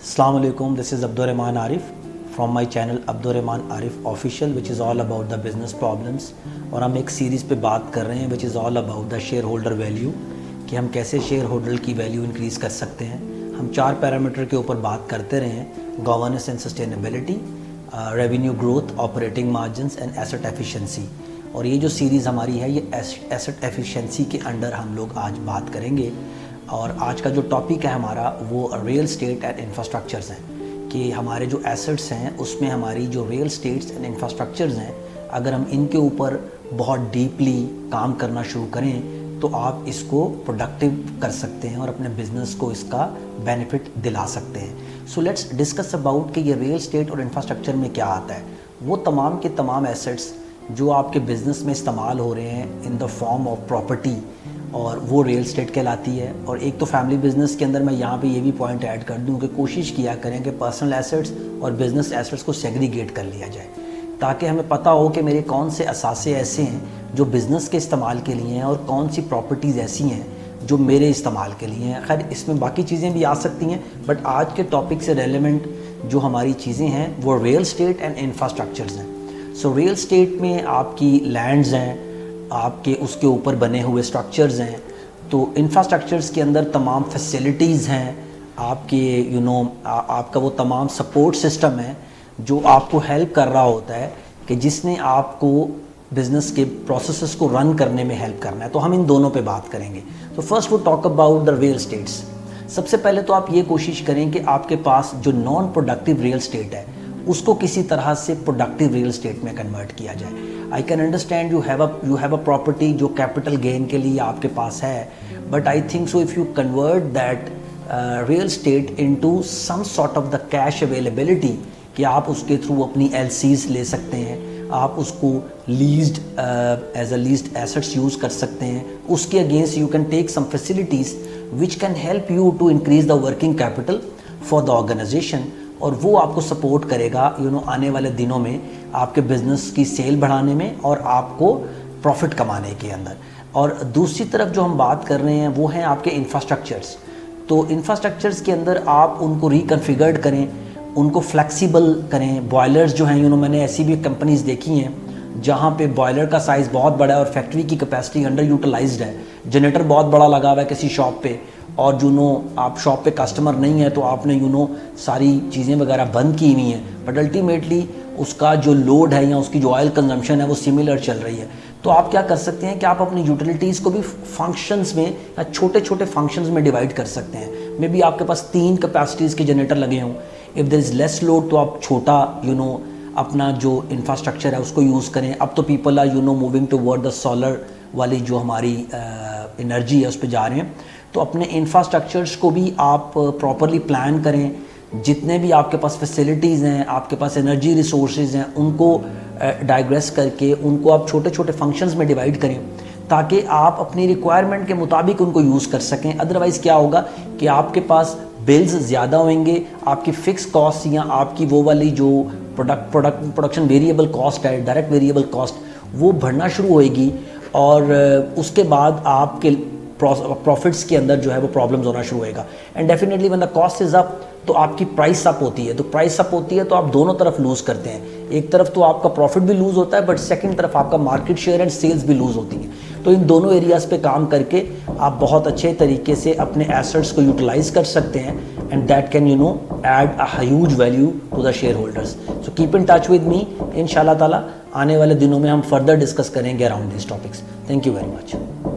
Assalamu alaikum, this is Abdurrahman Arif from my channel Abdurrahman Arif Official, which is all about the business problems. और हम एक series पे बात कर रहे हैं which is all about the shareholder value, कि हम कैसे शेयर होल्डर की वैल्यू इंक्रीज़ कर सकते हैं. हम 4 पैरामीटर के ऊपर बात करते रहे हैं: governance and sustainability, revenue growth, operating margins and asset efficiency. और ये जो सीरीज़ हमारी है ये एसेट एफिशिएंसी के अंडर हम लोग आज बात करेंगे. और आज का जो टॉपिक है हमारा वो रियल स्टेट एंड इंफ्रास्ट्रक्चर्स हैं, कि हमारे जो एसेट्स हैं उसमें हमारी जो रियल स्टेट्स एंड इंफ्रास्ट्रक्चर्स हैं, अगर हम इनके ऊपर बहुत डीपली काम करना शुरू करें तो आप इसको प्रोडक्टिव कर सकते हैं और अपने बिजनेस को इसका बेनिफिट दिला सकते हैं. सो लेट्स डिस्कस अबाउट कि ये रियल स्टेट और इंफ्रास्ट्रक्चर में क्या आता है. वो तमाम के तमाम एसेट्स जो आपके बिज़नेस में इस्तेमाल हो रहे हैं in the form of property, और वो रियल स्टेट कहलाती है. और एक तो फैमिली बिजनेस के अंदर मैं यहाँ पे ये भी पॉइंट ऐड कर दूँ कि कोशिश किया करें कि पर्सनल एसेट्स और बिज़नेस एसेट्स को सेग्रीगेट कर लिया जाए, ताकि हमें पता हो कि मेरे कौन से असासे ऐसे हैं जो बिज़नेस के इस्तेमाल के लिए हैं और कौन सी प्रॉपर्टीज़ ऐसी हैं जो मेरे इस्तेमाल के लिए हैं. खैर इसमें बाकी चीज़ें भी आ सकती हैं, बट आज के टॉपिक से रेलेवेंट जो हमारी चीज़ें हैं वो रियल स्टेट एंड इंफ्रास्ट्रक्चर्स हैं. सो रियल स्टेट में आपकी लैंड्स हैं, आपके उसके ऊपर बने हुए स्ट्रक्चर्स हैं. तो इंफ्रास्ट्रक्चर्स के अंदर तमाम फैसिलिटीज़ हैं आपके आपका वो तमाम सपोर्ट सिस्टम है जो आपको हेल्प कर रहा होता है कि जिसने आपको बिज़नेस के प्रोसेसेस को रन करने में हेल्प करना है. तो हम इन दोनों पे बात करेंगे. तो फर्स्ट वो talk about the real states. सबसे पहले तो आप ये कोशिश करें कि आपके पास जो नॉन प्रोडक्टिव रियल स्टेट है उसको किसी तरह से प्रोडक्टिव रियल स्टेट में कन्वर्ट किया जाए. I can understand you have a property जो कैपिटल गेन के लिए आपके पास है, but I think so if you convert that real estate into some sort of the cash availability, कि आप उसके थ्रू अपनी LCs ले सकते हैं, आप उसको leased as a leased assets use कर सकते हैं. उसके against you can take some facilities which can help you to increase the working capital for the organisation, और वो आपको सपोर्ट करेगा आने वाले दिनों में आपके बिज़नेस की सेल बढ़ाने में और आपको प्रॉफिट कमाने के अंदर. और दूसरी तरफ जो हम बात कर रहे हैं वो हैं आपके इंफ्रास्ट्रक्चर्स. तो इंफ्रास्ट्रक्चर्स के अंदर आप उनको रिकन्फिगर्ड करें, उनको फ्लेक्सिबल करें. बॉयलर्स जो हैं मैंने ऐसी भी कंपनीज़ देखी हैं जहाँ पे बॉयलर का साइज़ बहुत बड़ा है और फैक्ट्री की कैपेसिटी अंडर यूटिलाइज्ड है. जनरेटर बहुत बड़ा लगा हुआ है किसी शॉप पे, और आप शॉप पे कस्टमर नहीं है तो आपने सारी चीज़ें वगैरह बंद की हुई हैं, बट अल्टीमेटली उसका जो लोड है या उसकी जो ऑयल कंजम्पशन है वो सिमिलर चल रही है. तो आप क्या कर सकते हैं कि आप अपनी यूटिलिटीज़ को भी फंक्शंस में या छोटे छोटे फंक्शंस में डिवाइड कर सकते हैं. मे बी आपके पास 3 कैपेसिटीज़ के जनरेटर लगे हों. If there is less load तो आप छोटा अपना जो इंफ्रास्ट्रक्चर है उसको यूज़ करें. अब तो people are moving toward the solar वाली जो हमारी एनर्जी है उस पर जा रहे हैं. तो अपने इंफ्रास्ट्रक्चर्स को भी आप प्रॉपरली प्लान करें. जितने भी आपके पास फैसिलिटीज़ हैं, आपके पास एनर्जी रिसोर्सेज हैं, उनको डाइग्रेस करके उनको आप छोटे छोटे फंक्शंस में डिवाइड करें, ताकि आप अपनी रिक्वायरमेंट के मुताबिक उनको यूज़ कर सकें. अदरवाइज़ क्या होगा कि आपके पास बिल्स ज़्यादा होंगे, आपकी फ़िक्स कॉस्ट या आपकी वो वाली जो प्रोडक्शन वेरिएबल कॉस्ट है, डायरेक्ट वेरिएबल कॉस्ट, वो बढ़ना शुरू होएगी, और उसके बाद आपके प्रॉफिट्स के अंदर जो है वो प्रॉब्लम्स होना शुरू होएगा. And definitely when the cost is up तो आपकी प्राइस अप होती है. तो प्राइस अप होती है तो आप दोनों तरफ लूज़ करते हैं. एक तरफ तो आपका प्रॉफिट भी लूज़ होता है, बट सेकंड तरफ आपका मार्केट शेयर एंड सेल्स भी लूज़ होती हैं. तो इन दोनों एरियाज़ पे काम करके आप बहुत अच्छे तरीके से अपने एसेट्स को यूटिलाइज़ कर सकते हैं, and that can add a huge value to the shareholders. So keep in touch with me. इंशाल्लाह ताला आने वाले दिनों में हम फर्दर डिस्कस करेंगे around this topics. Thank you very much.